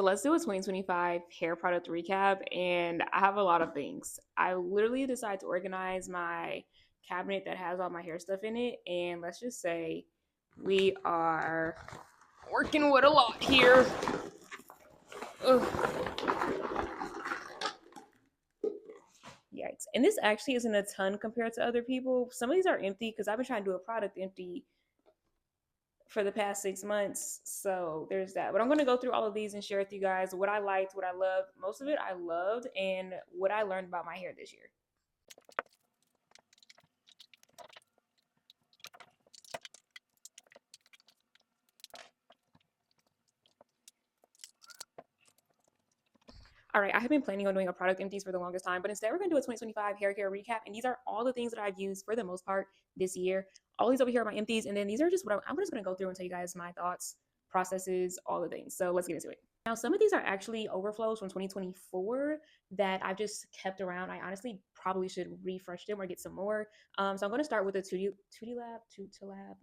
let's do a 2025 hair product recap. And I have a lot of things. I literally decided to organize my cabinet that has all my hair stuff in it. And let's just say we are working with a lot here. Ugh. Yikes. And this actually isn't a ton compared to other people. Some of these are empty because I've been trying to do a product empty for the past 6 months. So there's that. But I'm going to go through all of these and share with you guys what I liked, what I loved. Most of it I loved, and what I learned about my hair this year. All right, I have been planning on doing a product empties for the longest time, but instead we're going to do a 2025 hair care recap. And these are all the things that I've used for the most part this year. All these over here are my empties. And then these are just what I'm just going to go through and tell you guys my thoughts, processes, all the things. So let's get into it. Now, some of these are actually overflows from 2024 that I've just kept around. I honestly probably should refresh them or get some more. So I'm going to start with the 2D Lab, 2D Lab.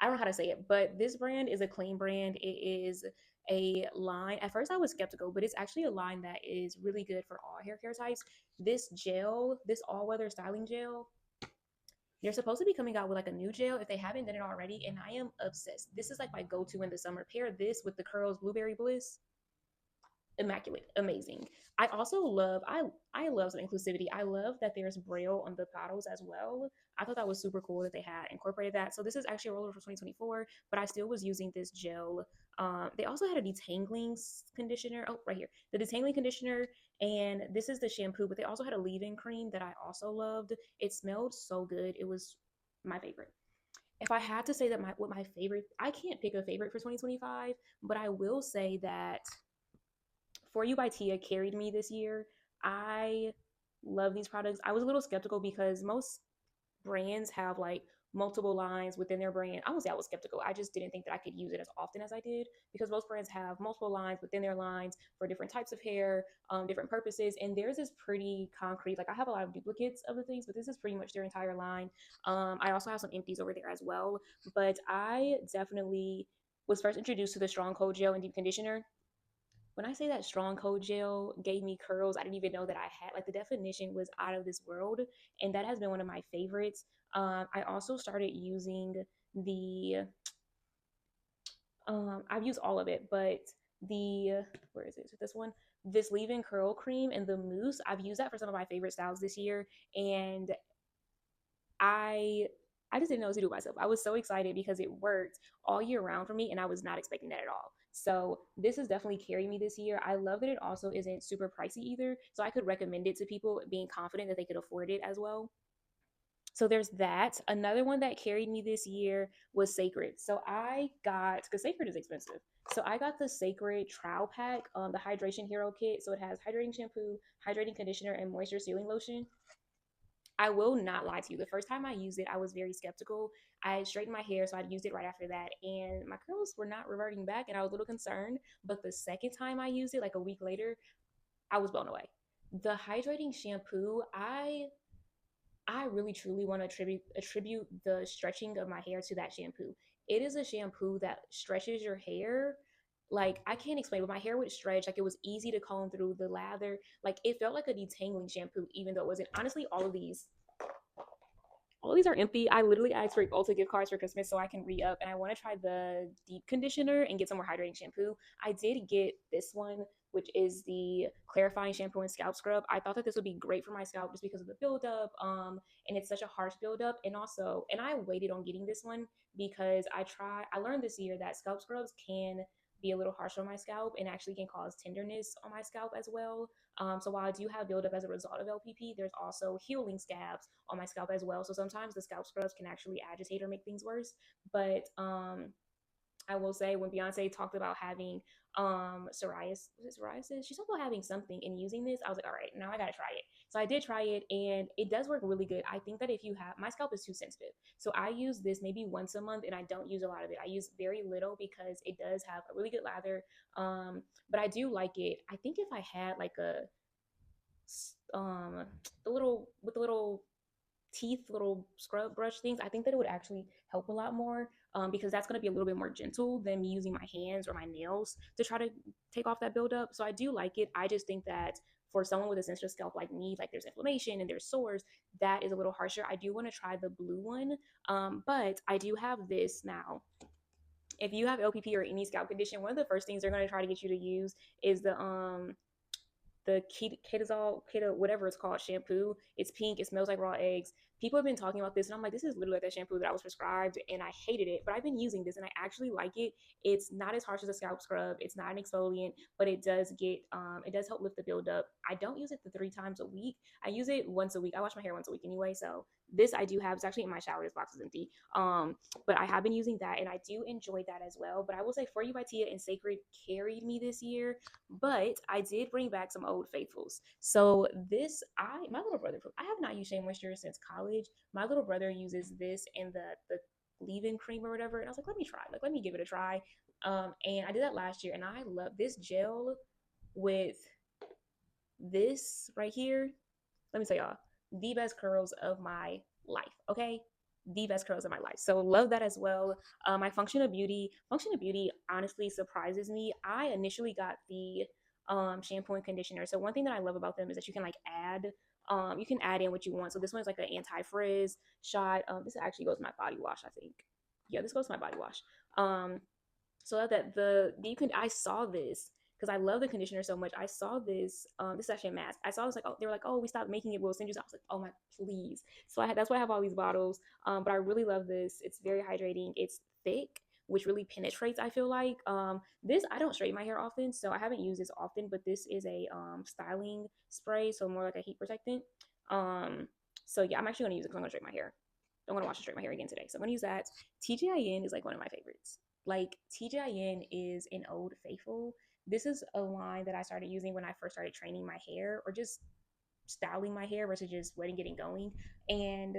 I don't know how to say it, but this brand is a clean brand. It is a line. At first, I was skeptical, but it's actually a line that is really good for all hair care types. This gel, this all weather styling gel, they're supposed to be coming out with like a new gel if they haven't done it already, and I am obsessed. This is like my go to in the summer. Pair this with the Curls Blueberry Bliss, immaculate, amazing. I also love I love some inclusivity. I love that there's braille on the bottles as well. I thought that was super cool that they had incorporated that. So this is actually a rollover for 2024, but I still was using this gel. They also had a detangling conditioner. Oh, right here, the detangling conditioner, and this is the shampoo. But they also had a leave-in cream that I also loved. It smelled so good. It was my favorite. If I had to say that what my favorite, I can't pick a favorite for 2025, but I will say that for You by Tia carried me this year. I love these products. I was a little skeptical because most brands have like multiple lines within their brand. I won't say I was skeptical. I just didn't think that I could use it as often as I did because most brands have multiple lines within their lines for different types of hair, different purposes. And theirs is pretty concrete. Like I have a lot of duplicates of the things, but this is pretty much their entire line. I also have some empties over there as well. But I definitely was first introduced to the Strong Cold Gel and Deep Conditioner. When I say that strong cold gel gave me curls, I didn't even know that I had. Like the definition was out of this world, and that has been one of my favorites. I also started using the. I've used all of it, but the where is it? This one, this leave-in curl cream and the mousse. I've used that for some of my favorite styles this year, and I I just didn't know what to do with myself. I was so excited because it worked all year round for me, and I was not expecting that at all. So this has definitely carried me this year. I love that it also isn't super pricey either, so I could recommend it to people, being confident that they could afford it as well. So there's that. Another one that carried me this year was Cécred. So I got, because Cécred is expensive. So I got the Cécred Trial Pack, the Hydration Hero Kit. So it has hydrating shampoo, hydrating conditioner, and moisture sealing lotion. I will not lie to you. The first time I used it, I was very skeptical. I straightened my hair, so I used it right after that, and my curls were not reverting back, and I was a little concerned. But the second time I used it, like a week later, I was blown away. The hydrating shampoo, I really truly want to attribute the stretching of my hair to that shampoo. It is a shampoo that stretches your hair. Like I can't explain, but my hair would stretch. Like it was easy to comb through the lather. Like it felt like a detangling shampoo, even though it wasn't. Honestly, all these are empty. I literally asked for Ulta gift cards for Christmas so I can re up, and I want to try the deep conditioner and get some more hydrating shampoo. I did get this one, which is the clarifying shampoo and scalp scrub. I thought that this would be great for my scalp just because of the buildup, and it's such a harsh buildup. And also, and I waited on getting this one because I learned this year that scalp scrubs can be a little harsh on my scalp and actually can cause tenderness on my scalp as well. So while I do have buildup as a result of LPP, there's also healing scabs on my scalp as well. So sometimes the scalp scrubs can actually agitate or make things worse. But I will say when Beyonce talked about having psoriasis, was it psoriasis? She talked about having something and using this. I was like, all right, now I gotta try it. So I did try it and it does work really good. I think that if you have, my scalp is too sensitive. So I use this maybe once a month and I don't use a lot of it. I use very little because it does have a really good lather. But I do like it. I think if I had like a um the little with the little teeth little scrub brush things, I think that it would actually help a lot more. because that's going to be a little bit more gentle than me using my hands or my nails to try to take off that buildup. So I do like it. I just think that for someone with a sensitive scalp like me, like there's inflammation and there's sores, that is a little harsher. I do want to try the blue one, but I do have this now. If you have LPP or any scalp condition, one of the first things they're going to try to get you to use is the keto, whatever it's called, shampoo. It's pink. It smells like raw eggs. People have been talking about this, and I'm like, this is literally like that shampoo that I was prescribed, and I hated it. But I've been using this, and I actually like it. It's not as harsh as a scalp scrub. It's not an exfoliant, but it does help lift the buildup. I don't use it the 3 times a week. I use it once a week. I wash my hair once a week anyway, so this I do have. It's actually in my shower. This box is empty. But I have been using that, and I do enjoy that as well. But I will say, For You by Tia and Cécred carried me this year, but I did bring back some old faithfuls. So my little brother, I have not used Shea Moisture since college. My little brother uses this and the leave-in cream or whatever, and I was like, let me try, like let me give it a try. And I did that last year, and I love this gel with this right here. Let me tell y'all, the best curls of my life. Okay, the best curls of my life. So love that as well. My Function of Beauty honestly surprises me. I initially got the shampoo and conditioner. So one thing that I love about them is that you can add in what you want. So this one's like an anti-frizz shot. This actually goes to my body wash, I think. Yeah, this goes to my body wash. So that the you can I saw this because I love the conditioner so much. I saw this. This is actually a mask. I saw this like, oh, they were like, oh, we stopped making it. We'll send you some. I was like, oh my, please. So that's why I have all these bottles. But I really love this. It's very hydrating. It's thick, which really penetrates. I feel like this. I don't straighten my hair often, so I haven't used this often. But this is a styling spray, so more like a heat protectant. So yeah, I'm actually gonna use it because I'm gonna straighten my hair. I'm gonna wash and straighten my hair again today, so I'm gonna use that. TGIN is like one of my favorites. Like TGIN is an old faithful. This is a line that I started using when I first started training my hair or just styling my hair versus just wetting it and going. And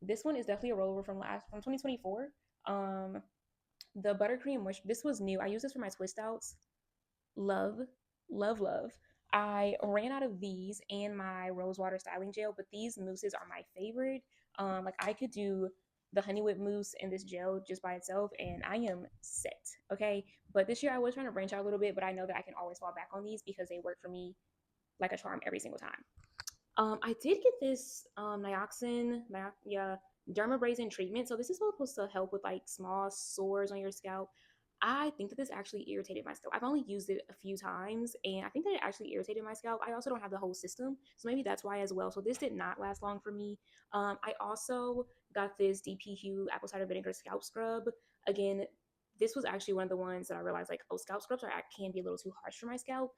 this one is definitely a rollover from 2024. The buttercream moisture. This was new. I use this for my twist outs. Love, love, love. I ran out of these and my rose water styling gel, but these mousses are my favorite. Like I could do the honey whip mousse and this gel just by itself, and I am set. Okay, but this year I was trying to branch out a little bit, but I know that I can always fall back on these because they work for me like a charm every single time. I did get this yeah, dermabrasion treatment. So this is supposed to help with like small sores on your scalp. I think that this actually irritated my scalp. I've only used it a few times, and I think that it actually irritated my scalp. I also don't have the whole system, so maybe that's why as well. So this did not last long for me. I also got this DP Hue apple cider vinegar scalp scrub. Again, this was actually one of the ones that I realized like, oh, scalp scrubs can be a little too harsh for my scalp.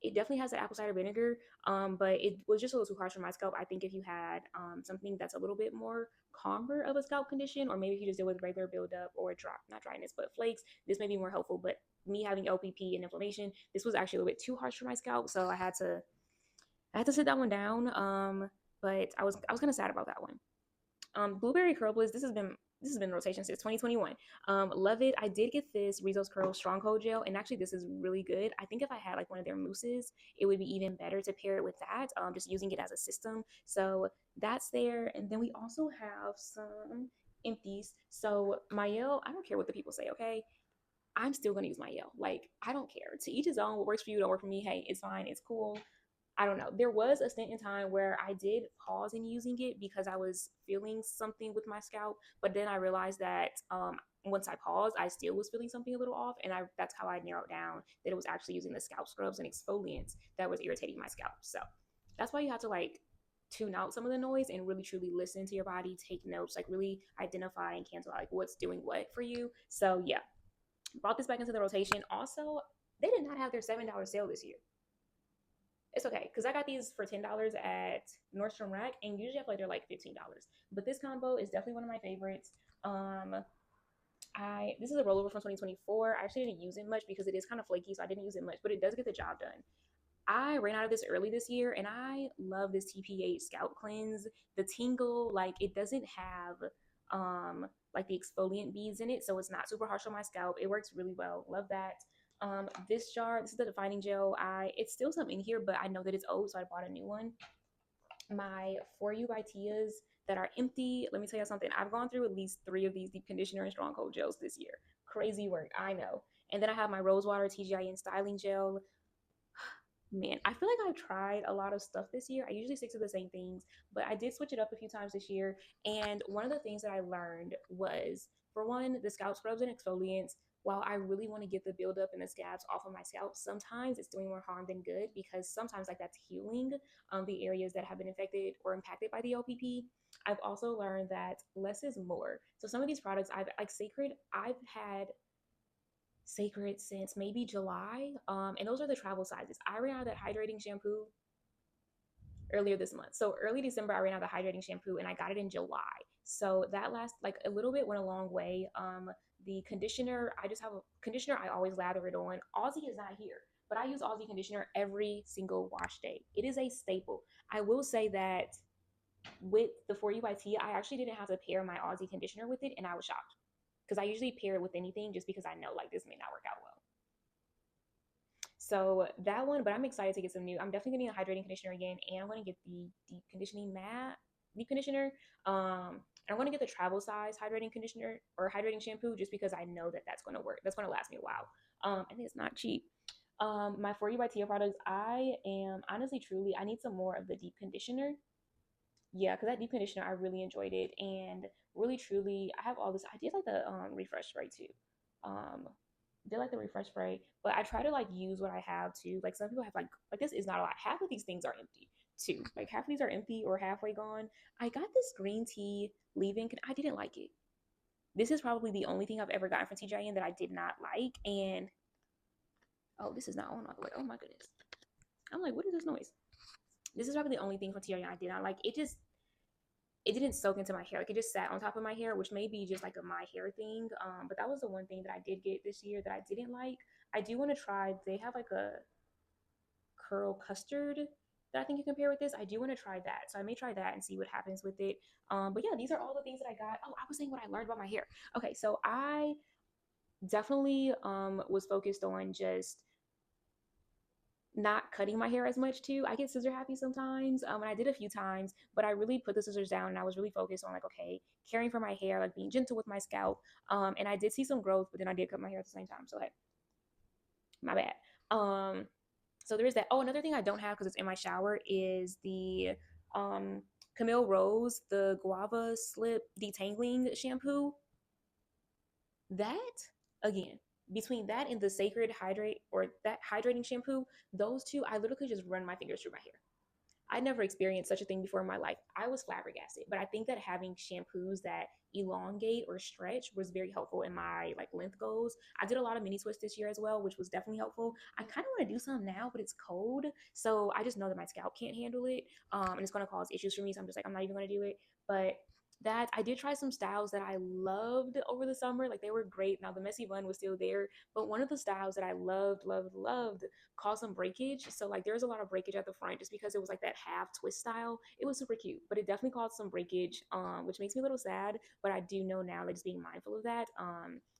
It definitely has the apple cider vinegar, but it was just a little too harsh for my scalp. I think if you had something that's a little bit more calmer of a scalp condition, or maybe if you just deal with regular buildup or not dryness, but flakes, this may be more helpful. But me having LPP and inflammation, this was actually a little bit too harsh for my scalp, so I had to sit that one down. But I was kind of sad about that one. Blueberry Curl Bliss. This has been in rotation since 2021. Love it. I did get this Rizos Curl Stronghold Gel, and actually this is really good. I think if I had like one of their mousses, it would be even better to pair it with that. Just using it as a system. So that's there. And then we also have some empties. So Mielle, I don't care what the people say, okay? I'm still gonna use Mielle. Like, I don't care. To each his own. What works for you don't work for me. Hey, it's fine. It's cool. I don't know. There was a stint in time where I did pause in using it because I was feeling something with my scalp, but then I realized that once I paused, I still was feeling something a little off, and that's how I narrowed down that it was actually using the scalp scrubs and exfoliants that was irritating my scalp. So that's why you have to like tune out some of the noise and really truly listen to your body, take notes, like really identify and cancel out like what's doing what for you. So yeah, brought this back into the rotation. Also, they did not have their $7 sale this year. It's okay because I got these for $10 at Nordstrom Rack, and usually I feel like they're like $15. But this combo is definitely one of my favorites. This is a rollover from 2024. I actually didn't use it much because it is kind of flaky, so I didn't use it much, but it does get the job done. I ran out of this early this year, and I love this TPH scalp cleanse. The tingle, like it doesn't have like the exfoliant beads in it, so it's not super harsh on my scalp. It works really well. Love that. This jar, this is the defining gel. It's still some in here, but I know that it's old, so I bought a new one. My For You by Tia's that are empty. Let me tell you something. I've gone through at least 3 of these deep conditioner and strong cold gels this year. Crazy work, I know. And then I have my Rosewater TGIN styling gel. Man, I feel like I've tried a lot of stuff this year. I usually stick to the same things, but I did switch it up a few times this year. And one of the things that I learned was, for one, the scalp scrubs and exfoliants. While I really want to get the buildup and the scabs off of my scalp, sometimes it's doing more harm than good, because sometimes like that's healing the areas that have been infected or impacted by the OPP. I've also learned that less is more. So some of these products, I've like Cécred, I've had Cécred since maybe July. And those are the travel sizes. I ran out of that hydrating shampoo earlier this month. So early December, I ran out of the hydrating shampoo and I got it in July. So that last, like a little bit went a long way. The conditioner, I just have a conditioner I always lather it on. Aussie is not here, but I use Aussie conditioner every single wash day. It is a staple. I will say that with the 4U by T, I actually didn't have to pair my Aussie conditioner with it, and I was shocked, because I usually pair it with anything just because I know like this may not work out well. So that one, but I'm excited to get some new. I'm definitely getting a hydrating conditioner again, and I'm gonna get the deep conditioner. And I'm gonna get the travel size hydrating conditioner or hydrating shampoo, just because I know that that's gonna work. That's gonna last me a while. And it's not cheap. My 4U by Tia products, I am honestly, truly, I need some more of the deep conditioner. Yeah, because that deep conditioner, I really enjoyed it, and really, truly, I have all this. I did like the refresh spray too. Um, did like the refresh spray, but I try to like use what I have too. Like some people have like this is not a lot. Half of these things are empty too. Like half of these are empty or halfway gone. I got this green tea leave-in. I didn't like it. This is probably the only thing I've ever gotten from TGIN that I did not like. And oh, this is not on all the way. Oh my goodness. I'm like, what is this noise? This is probably the only thing from TGIN I did not like. It didn't soak into my hair. Like it just sat on top of my hair, which may be just like a my hair thing. But that was the one thing that I did get this year that I didn't like. I do want to try. They have like a curl custard that I think you compare with this. I do want to try that, so I may try that and see what happens with it. But yeah, these are all the things that I got. Oh, I was saying what I learned about my hair. Okay, so I definitely was focused on just not cutting my hair as much too. I get scissor happy sometimes, and I did a few times, but I really put the scissors down and I was really focused on like, okay, caring for my hair, like being gentle with my scalp. And I did see some growth, but then I did cut my hair at the same time. So hey, my bad. So there is that. Oh, another thing I don't have because it's in my shower is the um Camille Rose, the guava slip detangling shampoo. That, again, between that and the Cécred hydrate or that hydrating shampoo, those two, I literally could just run my fingers through my hair. I never experienced such a thing before in my life. I was flabbergasted, but I think that having shampoos that elongate or stretch was very helpful in my like length goals. I did a lot of mini twists this year as well, which was definitely helpful. I kind of want to do some now, but it's cold, so I just know that my scalp can't handle it, and it's going to cause issues for me. So I'm just like, I'm not even going to do it. But that I did try some styles that I loved over the summer. Like they were great. Now the messy bun was still there, but one of the styles that I loved, loved, loved caused some breakage. So like there's a lot of breakage at the front just because it was like that half twist style. It was super cute, but it definitely caused some breakage, which makes me a little sad. But I do know now, like just being mindful of that,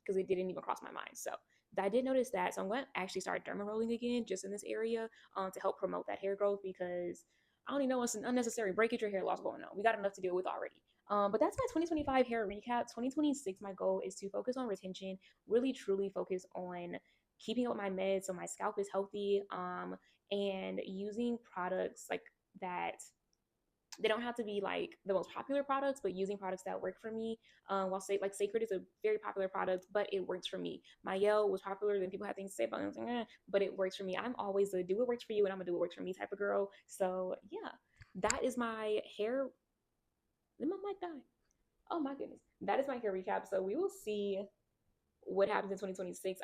because it didn't even cross my mind. So I did notice that. So I'm going to actually start derma rolling again just in this area, to help promote that hair growth, because I don't even know what's an unnecessary breakage or hair loss going on. We got enough to deal with already. But that's my 2025 hair recap. 2026, my goal is to focus on retention, really truly focus on keeping up with my meds so my scalp is healthy, and using products like that. They don't have to be like the most popular products, but using products that work for me. While say like Cécred is a very popular product, but it works for me. Mielle was popular, then people have things to say about it, like, but it works for me. I'm always a do what works for you, and I'm gonna do what works for me type of girl. So yeah, that is my hair. Did my mic die? Oh my goodness, that is my hair recap. So we will see what happens in 2026.